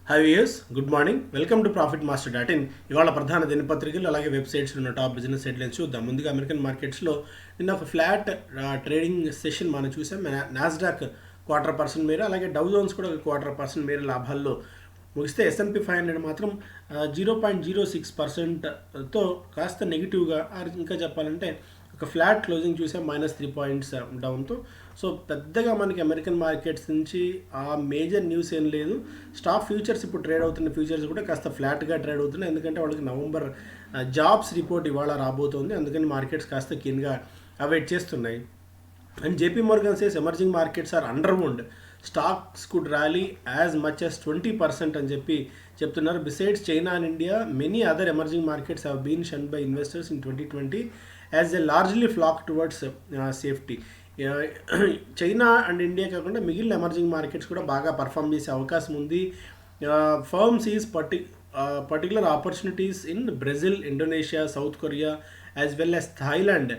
High viewers, good morning. Welcome to profit master dot in. ఇవాళ ప్రధాన దినపత్రికలు అలాగే వెబ్సైట్స్లో ఉన్న టాప్ బిజినెస్ హెడ్లైన్స్ చూద్దాం. ముందుగా అమెరికన్ మార్కెట్స్లో నిన్న ఒక ఫ్లాట్ ట్రేడింగ్ సెషన్ మనం చూసాం. నాస్డాక్ 1/4% మేర, అలాగే డౌ జోన్స్ కూడా 1/4% మేర లాభాల్లో ముగిస్తే S&P 500 మాత్రం 0.06%తో కాస్త నెగిటివ్గా, ఇంకా చెప్పాలంటే ఒక ఫ్లాట్ క్లోజింగ్ చూసాం, -3 పాయింట్స్ డౌన్తో. సో పెద్దగా మనకి అమెరికన్ మార్కెట్స్ నుంచి ఆ మేజర్ న్యూస్ ఏం లేదు. స్టాక్ ఫ్యూచర్స్ ఇప్పుడు ట్రేడ్ అవుతున్న ఫ్యూచర్స్ కూడా కాస్త ఫ్లాట్గా ట్రేడ్ అవుతున్నాయి, ఎందుకంటే వాళ్ళకి నవంబర్ జాబ్స్ రిపోర్ట్ ఇవాళ రాబోతోంది. అందుకని మార్కెట్స్ కాస్త కీన్గా అవైట్ చేస్తున్నాయి. And JP Morgan says emerging markets are underowned. Stocks could rally as much as 20% అని చెప్తున్నారు. Besides China and India, many other emerging markets have been shunned by investors in 2020 as they largely flock towards safety. China and India కాకుండా మిగిలిన emerging markets కూడా బాగా perform చేసే అవకాశం ఉంది. Firms is particular opportunities in Brazil, Indonesia, south Korea as well as Thailand.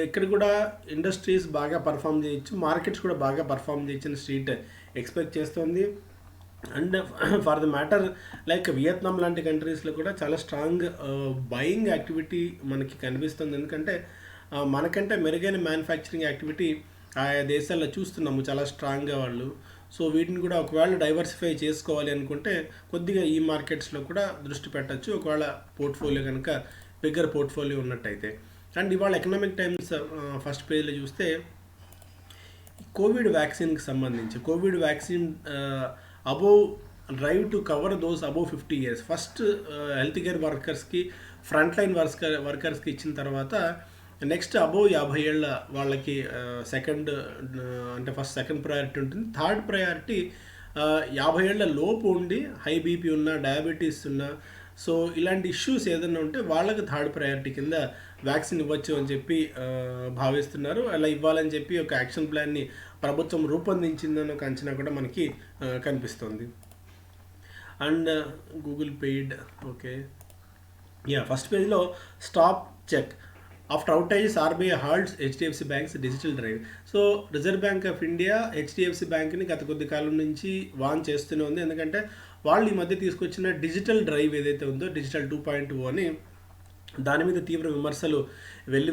ఇక్కడ కూడా industries బాగా పర్ఫామ్ చేయొచ్చు, మార్కెట్స్ కూడా బాగా పర్ఫామ్ చేయొచ్చు అని స్ట్రీట్ ఎక్స్పెక్ట్ చేస్తుంది. And for the matter like Vietnam లాంటి కంట్రీస్లో కూడా చాలా స్ట్రాంగ్ బయింగ్ యాక్టివిటీ మనకి కనిపిస్తుంది, ఎందుకంటే మనకంటే మెరుగైన మ్యానుఫ్యాక్చరింగ్ యాక్టివిటీ ఆయా దేశాల్లో చూస్తున్నాము చాలా స్ట్రాంగ్గా వాళ్ళు. సో వీటిని కూడా ఒకవేళ డైవర్సిఫై చేసుకోవాలి అనుకుంటే కొద్దిగా ఈ మార్కెట్స్లో కూడా దృష్టి పెట్టచ్చు, ఒకవేళ పోర్ట్ఫోలియో కనుక బిగ్గర్ పోర్ట్ఫోలియో ఉన్నట్టయితే. అండ్ ఇవాళ ఎకనామిక్ టైమ్స్ ఫస్ట్ పేజ్లో చూస్తే కోవిడ్ వ్యాక్సిన్కి సంబంధించి, covid vaccine above drive to cover those above 50 years first health care వర్కర్స్కి, ఫ్రంట్ లైన్ వర్కర్స్కి ఇచ్చిన తర్వాత నెక్స్ట్ అబోవ్ 50 ఏళ్ళ వాళ్ళకి సెకండ్, అంటే ఫస్ట్ సెకండ్ ప్రయారిటీ ఉంటుంది. థర్డ్ ప్రయారిటీ 50 ఏళ్ళ లోపు ఉండి హై బీపీ ఉన్న, డయాబెటీస్ ఉన్న, సో ఇలాంటి ఇష్యూస్ ఏదైనా ఉంటే వాళ్ళకి థర్డ్ ప్రయారిటీ కింద వ్యాక్సిన్ ఇవ్వచ్చు అని భావిస్తున్నారు. అలా ఇవ్వాలని ఒక యాక్షన్ ప్లాన్ని ప్రభుత్వం రూపొందించిందని ఒక అంచనా కూడా మనకి కనిపిస్తుంది. And Google paid, okay, first పేజ్లో stop check. After outages RBI halts HDFC banks digital drive. So Reserve Bank of India HDFC బ్యాంక్ని గత కొద్ది కాలం నుంచి వాన్ చేస్తూనే ఉంది, ఎందుకంటే వాళ్ళు ఈ మధ్య తీసుకొచ్చిన డిజిటల్ డ్రైవ్ ఏదైతే ఉందో, డిజిటల్ 2.0 అని, దాని మీద తీవ్ర విమర్శలు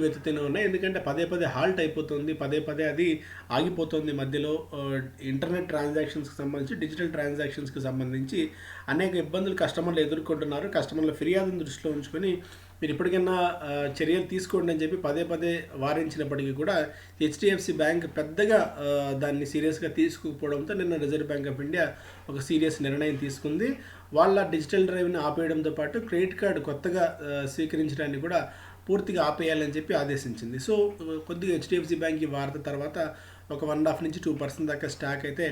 వెతుతూనే ఉన్నాయి. ఎందుకంటే పదే హాల్ట్ అయిపోతుంది, పదే అది ఆగిపోతుంది మధ్యలో. ఇంటర్నెట్ ట్రాన్సాక్షన్స్కి సంబంధించి, డిజిటల్ ట్రాన్సాక్షన్స్కి సంబంధించి అనేక ఇబ్బందులు కస్టమర్లు ఎదుర్కొంటున్నారు. కస్టమర్ల ఫిర్యాదును దృష్టిలో ఉంచుకొని మీరు ఇప్పటికైనా చర్యలు తీసుకోండి అని పదే వారించినప్పటికీ కూడా HDFC బ్యాంక్ పెద్దగా దాన్ని సీరియస్గా తీసుకోకపోవడంతో నిన్న రిజర్వ్ బ్యాంక్ ఆఫ్ ఇండియా ఒక సీరియస్ నిర్ణయం తీసుకుంది. వాళ్ళ డిజిటల్ డ్రైవ్ని ఆపేయడంతో పాటు క్రెడిట్ కార్డు కొత్తగా స్వీకరించడాన్ని కూడా పూర్తిగా ఆపేయాలని ఆదేశించింది. సో కొద్దిగా HDFC బ్యాంక్ ఈ వార్త తర్వాత ఒక 1.5 నుంచి 2% దాకా స్టాక్ అయితే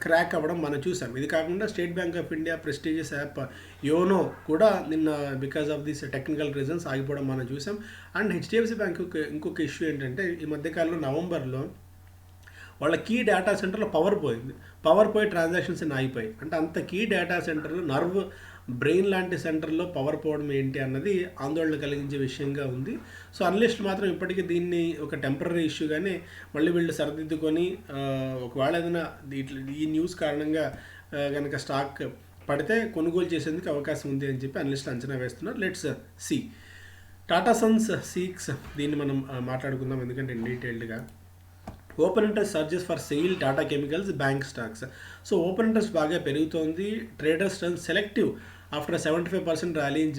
క్రాక్ అవ్వడం మనం చూసాం. ఇది కాకుండా state bank of India prestigious app YONO కూడా నిన్న because of this technical reasons ఆగిపోవడం మనం చూసాం. అండ్ HDFC బ్యాంక్ ఇంకొక ఇష్యూ ఏంటంటే, ఈ మధ్యకాలంలో నవంబర్లో వాళ్ళ కీ డేటా సెంటర్లో పవర్ పోయి ట్రాన్సాక్షన్స్ ఆగిపోయి, అంటే అంత కీ డేటా సెంటర్లో నర్వ్ బ్రెయిన్ లాంటి సెంటర్లో పవర్ పోవడం ఏంటి అన్నది ఆందోళన కలిగించే విషయంగా ఉంది. సో అనలిస్ట్ మాత్రం ఇప్పటికీ దీన్ని ఒక టెంపరీ ఇష్యూగానే మళ్ళీ వీళ్ళు సరిదిద్దుకొని, ఒకవేళ ఏదైనా ఈ న్యూస్ కారణంగా కనుక స్టాక్ పడితే కొనుగోలు చేసేందుకు అవకాశం ఉంది అని అనలిస్ట్ అంచనా వేస్తున్నారు. Let's see. Tata Sons seeks, దీన్ని మనం మాట్లాడుకుందాం ఎందుకంటే డీటెయిల్డ్గా. Open interest surges for SAIL Tata Chemicals bank stocks. So open interest బాగా పెరుగుతోంది. Traders turn selective after 75% rally in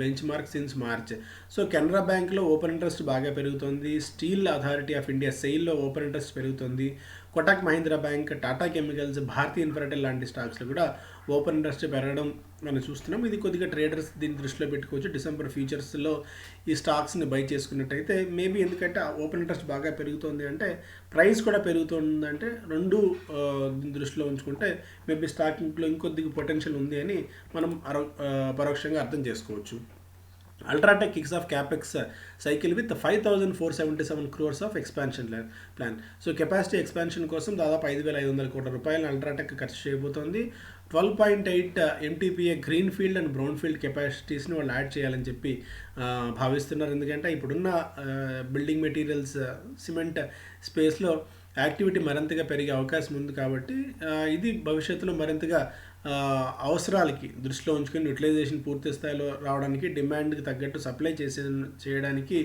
benchmark since March. So Canara బ్యాంక్లో ఓపెన్ ఇంట్రెస్ట్ బాగా పెరుగుతుంది. స్టీల్ అథారిటీ ఆఫ్ ఇండియా సెయిల్లో ఓపెన్ ఇంట్రెస్ట్ పెరుగుతుంది. కోటక్ మహీంద్రా బ్యాంక్, టాటా కెమికల్స్, భారతీ ఇన్ఫ్రాటెల్ లాంటి స్టాక్స్లో కూడా ఓపెన్ ఇంట్రెస్ట్ పెరగడం మనం చూస్తున్నాం. ఇది కొద్దిగా ట్రేడర్స్ దీన్ని దృష్టిలో పెట్టుకోవచ్చు. డిసెంబర్ ఫ్యూచర్స్లో ఈ స్టాక్స్ని బై చేసుకున్నట్టయితే మేబీ, ఎందుకంటే ఓపెన్ ఇంట్రెస్ట్ బాగా పెరుగుతుంది అంటే ప్రైస్ కూడా పెరుగుతుందంటే రెండు దృష్టిలో ఉంచుకుంటే మేబీ స్టాకింగ్లో ఇంకొద్దిగా పొటెన్షియల్ ఉంది అని మనం పరోక్షంగా అర్థం చేసుకోవచ్చు. UltraTech kicks of capex cycle with 5,477 crores of expansion plan. So capacity expansion కోసం దాదాపు 5,500 కోట్ల రూపాయలు అల్ట్రాటెక్ ఖర్చు చేయబోతోంది. 12.8 MTPA green field and brown field కెపాసిటీస్ని వాళ్ళు యాడ్ చేయాలని భావిస్తున్నారు. ఎందుకంటే ఇప్పుడున్న బిల్డింగ్ మెటీరియల్స్ సిమెంట్ స్పేస్లో యాక్టివిటీ మరింతగా పెరిగే అవకాశం ఉంది కాబట్టి ఇది భవిష్యత్తులో మరింతగా అవసరాలకి దృష్టిలో ఉంచుకొని యూటిలైజేషన్ పూర్తి స్థాయిలో రావడానికి, డిమాండ్కి తగ్గట్టు సప్లై చేయడానికి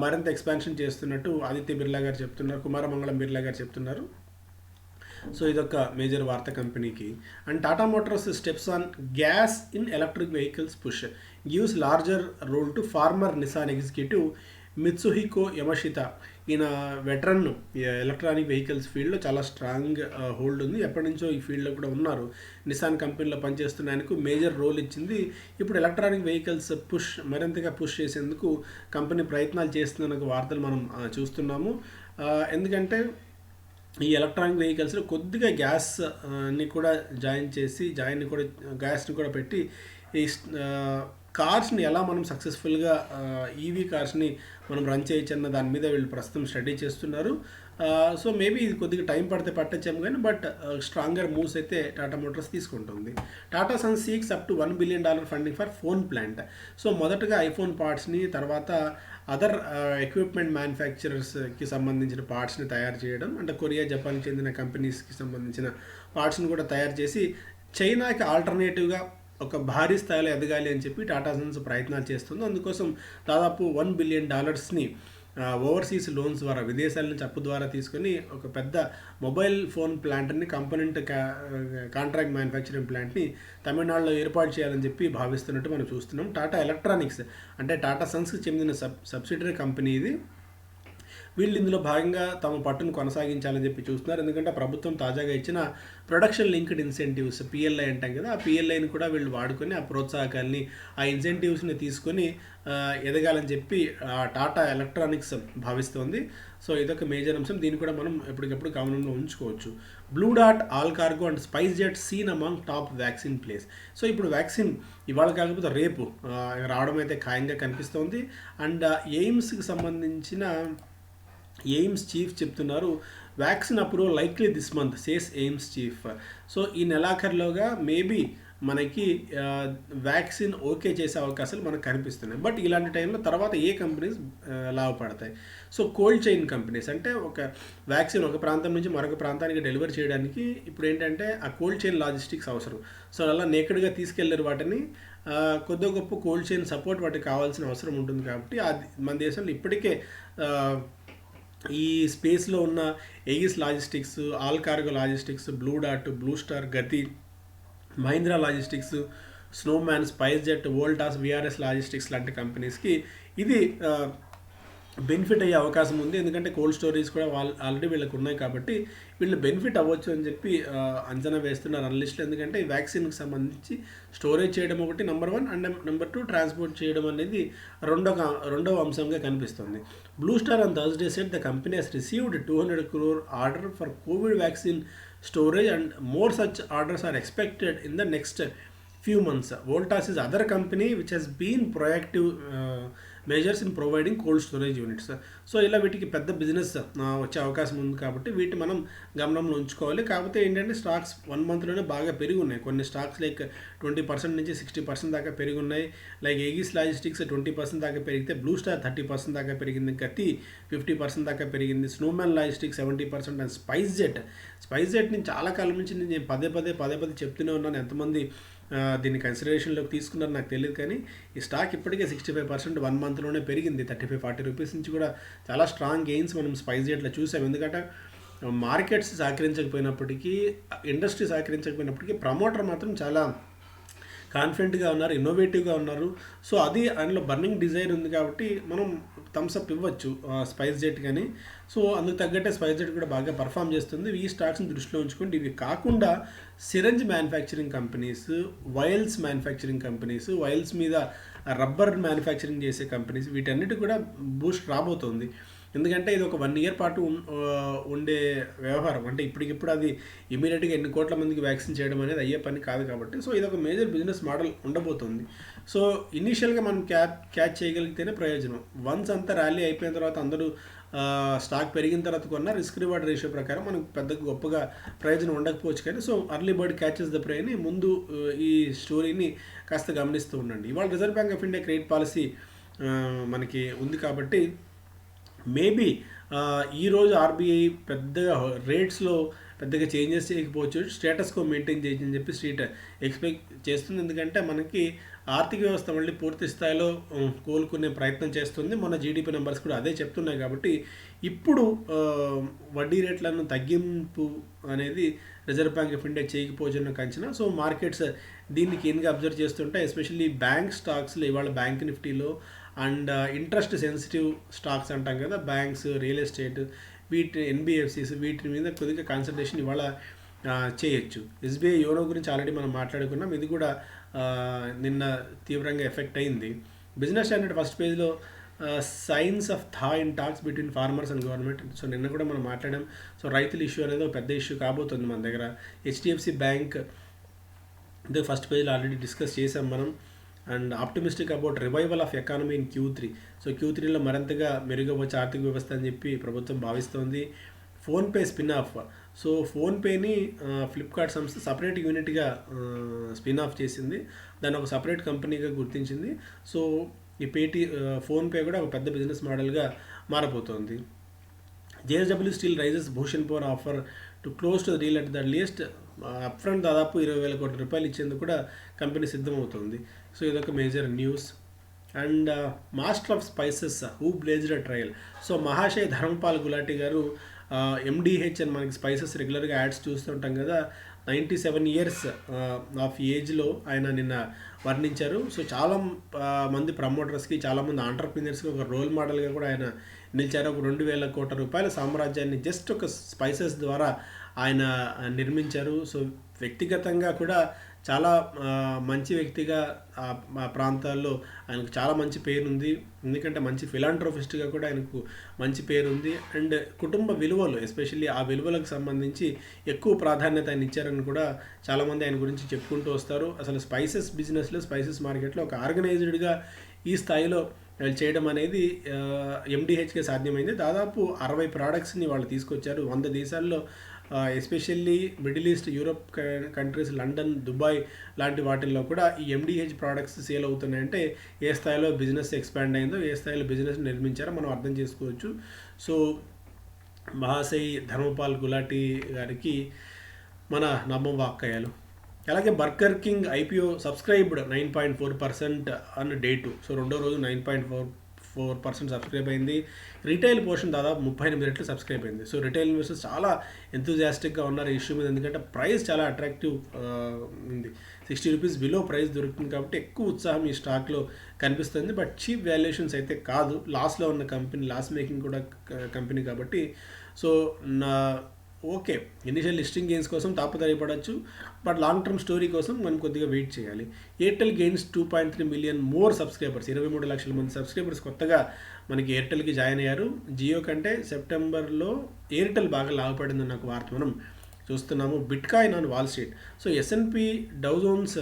మరింత ఎక్స్పాన్షన్ చేస్తున్నట్టు ఆదిత్య బిర్లా గారు చెప్తున్నారు, కుమారమంగళం బిర్లా గారు చెప్తున్నారు. సో ఇదొక మేజర్ వార్త కంపెనీకి. And Tata Motors steps on gas in electric vehicles push gives larger role to former Nissan executive Mitsuhiko Yamashita. ఈయన వెటరన్ ఎలక్ట్రానిక్ వెహికల్స్ ఫీల్డ్లో చాలా స్ట్రాంగ్ హోల్డ్ ఉంది, ఎప్పటి నుంచో ఈ ఫీల్డ్లో కూడా ఉన్నారు. నిసాన్ కంపెనీలో పనిచేస్తున్న ఆయనకు మేజర్ రోల్ ఇచ్చింది. ఇప్పుడు ఎలక్ట్రానిక్ వెహికల్స్ మరింతగా పుష్ చేసేందుకు కంపెనీ ప్రయత్నాలు చేస్తున్న వార్తలు మనం చూస్తున్నాము. ఎందుకంటే ఈ ఎలక్ట్రానిక్ వెహికల్స్లో కొద్దిగా గ్యాస్ని కూడా గ్యాస్ని కూడా పెట్టి ఈ కార్స్ని ఎలా మనం సక్సెస్ఫుల్గా ఈవీ కార్స్ని మనం రన్ చేయొచ్చు అన్న దాని మీద వీళ్ళు ప్రస్తుతం స్టడీ చేస్తున్నారు. సో మేబీ ఇది కొద్దిగా టైం పట్టచ్చాము కానీ బట్ స్ట్రాంగర్ మూవ్స్ అయితే టాటా మోటార్స్ తీసుకుంటుంది. Tata Sons seeks up to $1 billion funding for phone plant. So మొదటగా ఐఫోన్ పార్ట్స్ని, తర్వాత అదర్ ఎక్విప్మెంట్ మ్యానుఫ్యాక్చరర్స్కి సంబంధించిన పార్ట్స్ని తయారు చేయడం, అంటే కొరియా, జపాన్కి చెందిన కంపెనీస్కి సంబంధించిన పార్ట్స్ని కూడా తయారు చేసి చైనాకి ఆల్టర్నేటివ్గా ఒక భారీ స్థాయిలో ఎదగాలి అని చెప్పి టాటా సన్స్ ప్రయత్నాలు చేస్తుంది. అందుకోసం దాదాపు $1 billion ఓవర్సీస్ లోన్స్ ద్వారా, విదేశాల నుంచి అప్పు ద్వారా తీసుకొని ఒక పెద్ద మొబైల్ ఫోన్ ప్లాంట్ని, కాంపోనెంట్ కాంట్రాక్ట్ మ్యానుఫ్యాక్చరింగ్ ప్లాంట్ని తమిళనాడులో ఏర్పాటు చేయాలని చెప్పి భావిస్తున్నట్టు మనం చూస్తున్నాం. టాటా ఎలక్ట్రానిక్స్ అంటే టాటా సన్స్కి చెందిన సబ్సిడరీ కంపెనీ ఇది. వీళ్ళు ఇందులో భాగంగా తమ పట్టును కొనసాగించాలని చెప్పి చూస్తున్నారు. ఎందుకంటే ప్రభుత్వం తాజాగా ఇచ్చిన ప్రొడక్షన్ లింక్డ్ ఇన్సెంటివ్స్, పిఎల్ఐ అంటాం కదా, ఆ పిఎల్ఐని కూడా వీళ్ళు వాడుకొని ఆ ప్రోత్సాహకాలని, ఆ ఇన్సెంటివ్స్ని తీసుకొని ఎదగాలని చెప్పి టాటా ఎలక్ట్రానిక్స్ భావిస్తోంది. సో ఇదొక మేజర్ అంశం, దీన్ని కూడా మనం ఎప్పటికప్పుడు గమనంలో ఉంచుకోవచ్చు. Blue Dart, Allcargo and SpiceJet seen among top vaccine plays. So ఇప్పుడు వ్యాక్సిన్ ఇవాళ కాకపోతే రేపు రావడం అయితే ఖాయంగా కనిపిస్తోంది. అండ్ ఎయిమ్స్కి సంబంధించిన ఎయిమ్స్ చీఫ్ చెప్తున్నారు, vaccine approval likely this month says AIIMS chief. So ఈ నెలాఖరులోగా మేబీ మనకి వ్యాక్సిన్ ఓకే చేసే అవకాశాలు మనకు కనిపిస్తున్నాయి. బట్ ఇలాంటి టైంలో తర్వాత ఏ కంపెనీస్ లాభపడతాయి? సో కోల్డ్ చైన్ కంపెనీస్, అంటే ఒక వ్యాక్సిన్ ఒక ప్రాంతం నుంచి మరొక ప్రాంతానికి డెలివరీ చేయడానికి ఇప్పుడు ఏంటంటే ఆ కోల్డ్ చైన్ లాజిస్టిక్స్ అవసరం. సో అలా నేకెడ్గా తీసుకెళ్లారు వాటిని, కొద్ది గొప్ప కోల్డ్ చైన్ సపోర్ట్ వాటికి కావాల్సిన అవసరం ఉంటుంది. కాబట్టి మన దేశంలో ఇప్పటికే ఈ స్పేస్లో ఉన్న Ace logistics, All Cargo logistics, Blue Dart, Blue Star, Gati, Mahindra logistics, Snowman, SpiceJet, Voltas, VRS logistics లాంటి కంపెనీస్కి ఇది బెనిఫిట్ అయ్యే అవకాశం ఉంది. ఎందుకంటే కోల్డ్ స్టోరేజ్ కూడా ఆల్రెడీ వీళ్ళకి ఉన్నాయి కాబట్టి వీళ్ళు బెనిఫిట్ అవ్వచ్చు అని చెప్పి అంచనా వేస్తున్నారు అనలిస్టులు. ఎందుకంటే ఈ వ్యాక్సిన్కి సంబంధించి స్టోరేజ్ చేయడం ఒకటి నెంబర్ 1, అండ్ నెంబర్ 2 ట్రాన్స్పోర్ట్ చేయడం అనేది రెండవ అంశంగా కనిపిస్తుంది. Blue Star on Thursday said the company has received 200 crore order for Covid vaccine storage and more such orders are expected in the next few months. Voltas is other company which has been proactive measures in providing cold storage units. So ఇలా వీటికి పెద్ద business వచ్చే అవకాశం ఉంది కాబట్టి వీటి మనం గమనంలో ఉంచుకోవాలి. కాకపోతే ఏంటంటే స్టాక్స్ 1 monthలోనే బాగా పెరిగి ఉన్నాయి. కొన్ని స్టాక్స్ లైక్ 20% నుంచి 60% దాకా పెరిగి ఉన్నాయి. లైక్ ఎగిస్ లాజిస్టిక్స్ 20% దాకా పెరిగితే బ్లూ స్టార్ 30% దాకా పెరిగింది, గతి 50% దాకా పెరిగింది, స్నోమ్యాన్ లాజిస్టిక్స్ 70%, అండ్ స్పైస్ జెట్ని చాలా కాలం నుంచి నేను పదే పదే చెప్తూనే ఉన్నాను. ఎంతమంది దీన్ని కన్సిడరేషన్లోకి తీసుకున్నారు నాకు తెలియదు, కానీ ఈ స్టాక్ ఇప్పటికే 65% 1 monthలోనే పెరిగింది. 35-40 రూపీస్ నుంచి కూడా చాలా స్ట్రాంగ్ గెయిన్స్ మనం స్పైస్ జెట్లో చూసాం. ఎందుకంటే మార్కెట్స్ సహకరించకపోయినప్పటికీ, ఇండస్ట్రీ సహకరించకపోయినప్పటికీ ప్రమోటర్ మాత్రం చాలా కాన్ఫిడెంట్గా ఉన్నారు, ఇన్నోవేటివ్గా ఉన్నారు. సో అది అందులో బర్నింగ్ డిజైర్ ఉంది కాబట్టి మనం థమ్స్అప్ ఇవ్వచ్చు స్పైస్ జెట్ కానీ. సో అందుకు తగ్గట్టే స్పైస్ జెట్ కూడా బాగా పర్ఫామ్ చేస్తుంది. ఈ స్టాక్స్ని దృష్టిలో ఉంచుకోండి. ఇవి కాకుండా syringe manufacturing companies, vials manufacturing companies, vials మీద రబ్బర్ మ్యానుఫ్యాక్చరింగ్ చేసే కంపెనీస్, వీటన్నిటి కూడా బూస్ట్ రాబోతుంది. ఎందుకంటే ఇది ఒక 1 year పాటు ఉండే వ్యవహారం. అంటే ఇప్పటికిప్పుడు అది ఇమీడియట్గా ఎన్ని కోట్ల మందికి వ్యాక్సిన్ చేయడం అనేది అయ్యే పని కాదు కాబట్టి, సో ఇది ఒక మేజర్ బిజినెస్ మోడల్ ఉండబోతుంది. సో ఇనీషియల్గా మనం క్యాచ్ చేయగలిగితేనే ప్రయోజనం. వన్స్ అంతా ర్యాలీ అయిపోయిన తర్వాత అందరూ స్టాక్ పెరిగిన తర్వాత కొన్న రిస్క్ రివార్డ్ రేషియో ప్రకారం మనకు పెద్ద గొప్పగా ప్రయోజనం ఉండకపోవచ్చు. కానీ so early bird catches the ప్రేని ముందు ఈ స్టోరీని కాస్త గమనిస్తూ ఉండండి. ఇవాళ Reserve Bank of India credit policy మనకి ఉంది కాబట్టి మేబీ ఈరోజు ఆర్బీఐ పెద్దగా రేట్స్లో పెద్దగా చేంజెస్ చేయకపోవచ్చు, స్టేటస్ కో మెయింటైన్ చేయొచ్చని చెప్పి స్ట్రీట్ ఎక్స్పెక్ట్ చేస్తుంది. ఎందుకంటే మనకి ఆర్థిక వ్యవస్థ మళ్ళీ పూర్తి స్థాయిలో కోలుకునే ప్రయత్నం చేస్తుంది. మన జీడిపి నెంబర్స్ కూడా అదే చెప్తున్నాయి. కాబట్టి ఇప్పుడు వడ్డీ రేట్లను తగ్గింపు అనేది రిజర్వ్ బ్యాంక్ ఆఫ్ ఇండియా చేయకపోవచ్చు అన్న అంచనా. సో మార్కెట్స్ దీన్ని కీన్గా అబ్జర్వ్ చేస్తుంటాయి. ఎస్పెషల్లీ బ్యాంక్ స్టాక్స్లో ఇవాళ బ్యాంక్ నిఫ్టీలో అండ్ ఇంట్రెస్ట్ సెన్సిటివ్ స్టాక్స్ అంటాం కదా, బ్యాంక్స్, రియల్ ఎస్టేట్, వీటి ఎన్బిఎఫ్సిస్, వీటి మీద కొద్దిగా కాన్సన్ట్రేషన్ ఇవాళ చేయొచ్చు. ఎస్బీఐ యోనో గురించి ఆల్రెడీ మనం మాట్లాడుకున్నాం. ఇది కూడా నిన్న తీవ్రంగా ఎఫెక్ట్ అయింది. బిజినెస్ స్టాండర్డ్ ఫస్ట్ పేజ్లో సైన్స్ ఆఫ్ థా in talks between farmers and government. So నిన్న కూడా మనం మాట్లాడాం. సో రైతుల ఇష్యూ అనేది ఒక పెద్ద ఇష్యూ కాబోతుంది మన దగ్గర. హెచ్డిఎఫ్సి బ్యాంక్ ఇది ఫస్ట్ పేజ్లో ఆల్రెడీ డిస్కస్ చేసాం మనం. And optimistic about revival of economy in Q3. So Q3లో మరింతగా మెరుగవచ్చు ఆర్థిక వ్యవస్థ అని చెప్పి ప్రభుత్వం భావిస్తోంది. PhonePe spin off. సో ఫోన్పేని ఫ్లిప్కార్ట్ సంస్థ సపరేట్ యూనిట్గా స్పిన్ ఆఫ్ చేసింది, దాన్ని ఒక సపరేట్ కంపెనీగా గుర్తించింది. సో ఈ ఫోన్పే కూడా ఒక పెద్ద బిజినెస్ మోడల్గా మారబోతోంది. JSW Steel raises Bhushan power offer to close to the deal at the least. Upfront దాదాపు 20,000 కోట్ల రూపాయలు ఇచ్చేందుకు కూడా కంపెనీ సిద్ధమవుతుంది. సో ఇదొక major news. And master of spices who blazed a trail. So Mahashay Dharampal Gulati గారు MDH అని మనకి స్పైసెస్ రెగ్యులర్గా యాడ్స్ చూస్తుంటాం కదా, 97 ఇయర్స్ ఆఫ్ ఏజ్లో ఆయన నిన్న వర్ణించారు. సో చాలా మంది ప్రమోటర్స్కి, చాలామంది ఆంటర్ప్రీనర్స్కి ఒక రోల్ మోడల్గా కూడా ఆయన నిలిచారు. ఒక 2,000 కోట్ల రూపాయల సామ్రాజ్యాన్ని జస్ట్ ఒక స్పైసెస్ ద్వారా ఆయన నిర్మించారు. సో వ్యక్తిగతంగా కూడా చాలా మంచి వ్యక్తిగా ఆ ప్రాంతాల్లో ఆయనకు చాలా మంచి పేరుంది. ఎందుకంటే మంచి ఫిలాంట్రోఫిస్ట్గా కూడా ఆయనకు మంచి పేరుంది. అండ్ కుటుంబ విలువలు, ఎస్పెషల్లీ ఆ విలువలకు సంబంధించి ఎక్కువ ప్రాధాన్యత ఆయన ఇచ్చారని కూడా చాలామంది ఆయన గురించి చెప్పుకుంటూ వస్తారు. అసలు స్పైసెస్ బిజినెస్లో, స్పైసెస్ మార్కెట్లో ఒక ఆర్గనైజ్డ్గా ఈ స్థాయిలో చేయడం అనేది MDHకే సాధ్యమైంది. దాదాపు 60 ప్రోడక్ట్స్ని వాళ్ళు తీసుకొచ్చారు 100 దేశాల్లో. Especially middle east, Europe countries, London, Dubai లాంటి వాటిల్లో కూడా ఈ MDH ప్రోడక్ట్స్ సేల్ అవుతున్నాయంటే ఏ స్థాయిలో బిజినెస్ ఎక్స్పాండ్ అయిందో, ఏ స్థాయిలో బిజినెస్ నిర్మించారో మనం అర్థం చేసుకోవచ్చు. సో మహాశయ్ ధర్మపాల్ గులాటి గారికి మన నమ్మం వాక్కయ్యాలు. అలాగే బర్గర్ కింగ్ IPO సబ్స్క్రైబ్డ్ 9.4% అన్న డే 2. సో రెండో రోజు 9.4% సబ్స్క్రైబ్ అయింది. రిటైల్ పోర్షన్ దాదాపు 38 రెట్లు సబ్స్క్రైబ్ అయింది. సో రిటైల్ ఇన్వెస్టర్స్ చాలా ఎంతూజియాస్టిక్గా ఉన్నారు ఈ ఇష్యూ మీద. ఎందుకంటే ప్రైస్ చాలా అట్రాక్టివ్ ఉంది. 60 రూపీస్ బిలో ప్రైస్ దొరుకుతుంది కాబట్టి ఎక్కువ ఉత్సాహం ఈ స్టాక్లో కనిపిస్తుంది. బట్ చీప్ వాల్యుయేషన్స్ అయితే కాదు. లాస్లో ఉన్న కంపెనీ, లాస్ మేకింగ్ కూడా కంపెనీ కాబట్టి. So okay, initial listing gains కోసం తాపత్రయపడవచ్చు, బట్ లాంగ్ టర్మ్ స్టోరీ కోసం మనం కొద్దిగా వెయిట్ చేయాలి. Airtel gains 2.3 million more subscribers. 23 లక్షల మంది సబ్స్క్రైబర్స్ కొత్తగా మనకి ఎయిర్టెల్కి జాయిన్ అయ్యారు. జియో కంటే సెప్టెంబర్లో ఎయిర్టెల్ బాగా లాభపడిందని నాకు వార్త మనం చూస్తున్నాము. Bitcoin on Wall Street. So S&P Dow Jones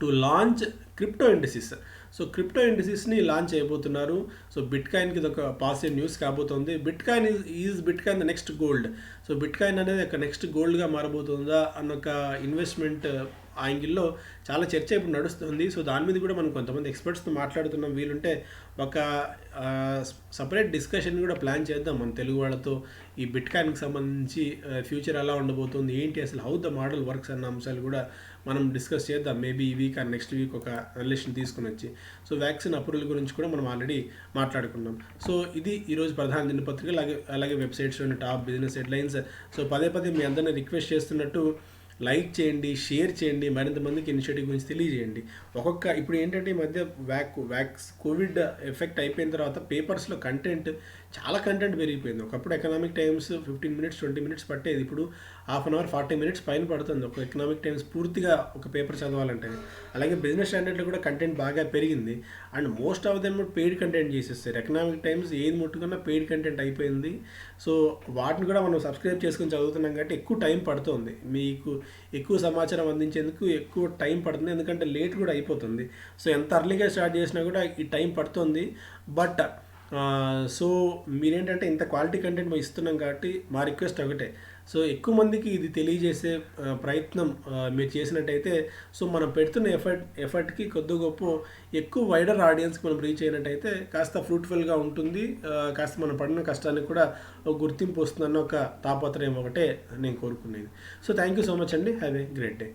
to launch crypto indices. So crypto ఇండిసిస్ని లాంచ్ చేయబోతున్నారు. సో బిట్కాయిన్కి ఇది ఒక పాజిటివ్ న్యూస్ కాబోతుంది. Bitcoin bitcoin the next gold. So bitcoin అనేది ఒక నెక్స్ట్ గోల్డ్గా మారబోతుందా అన్న ఒక ఇన్వెస్ట్మెంట్ యాంగిల్లో చాలా చర్చ ఇప్పుడు నడుస్తుంది. సో దాని మీద కూడా మనం కొంతమంది ఎక్స్పర్ట్స్తో మాట్లాడుతున్నాం. వీలుంటే ఒక సపరేట్ డిస్కషన్ కూడా ప్లాన్ చేద్దాం మన తెలుగు వాళ్ళతో. ఈ బిట్కాయిన్కి సంబంధించి ఫ్యూచర్ ఎలా ఉండబోతుంది, ఏంటి అసలు, హౌ ద మోడల్ వర్క్స్ అన్న అంశాలు కూడా మనం డిస్కస్ చేద్దాం. మేబీ ఈ వీక్ ఆర్ నెక్స్ట్ వీక్ ఒక అనలిస్ట్ని తీసుకుని వచ్చి. సో వ్యాక్సిన్ అప్రూవల్ గురించి కూడా మనం ఆల్రెడీ మాట్లాడుకున్నాం. సో ఇది ఈరోజు ప్రధాన దినపత్రిక, అలాగే వెబ్సైట్స్లోని టాప్ బిజినెస్ హెడ్లైన్స్. సో పదే మీ అందరినీ రిక్వెస్ట్ చేస్తున్నట్టు లైక్ చేయండి, షేర్ చేయండి, మరింత మందికి ఇనిషియేటివ్ గురించి తెలియజేయండి. ఇప్పుడు ఏంటంటే ఈ మధ్య కోవిడ్ ఎఫెక్ట్ అయిపోయిన తర్వాత పేపర్స్లో చాలా కంటెంట్ పెరిగిపోయింది. ఒకప్పుడు ఎకనామిక్ టైమ్స్ 15 మినిట్స్ 20 మినిట్స్ పట్టేది, ఇప్పుడు హాఫ్ అన్ అవర్ 40 మినిట్స్ పైన పడుతుంది ఒక ఎకనామిక్ టైమ్స్ పూర్తిగా ఒక పేపర్ చదవాలంటే. అలాగే బిజినెస్ స్టాండర్డ్లో కూడా కంటెంట్ బాగా పెరిగింది. And most of them paid content చేసేస్తారు. ఎకనామిక్ టైమ్స్ ఏది ముట్టుకున్నా పెయిడ్ కంటెంట్ అయిపోయింది. సో వాటిని కూడా మనం సబ్స్క్రైబ్ చేసుకొని చదువుతున్నాం కాబట్టి ఎక్కువ టైం పడుతుంది. మీకు ఎక్కువ సమాచారం అందించేందుకు ఎక్కువ టైం పడుతుంది, ఎందుకంటే లేట్ కూడా అయిపోతుంది. సో ఎంత అర్లీగా స్టార్ట్ చేసినా కూడా ఈ టైం పడుతుంది. బట్ సో మీరేంటంటే ఇంత క్వాలిటీ కంటెంట్ మేము ఇస్తున్నాం కాబట్టి మా రిక్వెస్ట్ ఒకటే, సో ఎక్కువ మందికి ఇది తెలియజేసే ప్రయత్నం మీరు చేసినట్టయితే, సో మనం పెడుతున్న ఎఫర్ట్కి కొద్ది గొప్ప ఎక్కువ వైడర్ ఆడియన్స్కి మనం రీచ్ అయినట్టయితే కాస్త ఫ్రూట్ఫుల్గా ఉంటుంది, కాస్త మనం పడిన కష్టానికి కూడా ఒక గుర్తింపు వస్తుందన్న ఒక తాపత్రయం ఒకటే నేను కోరుకునేది. So thank you so much అండి. Have a great day.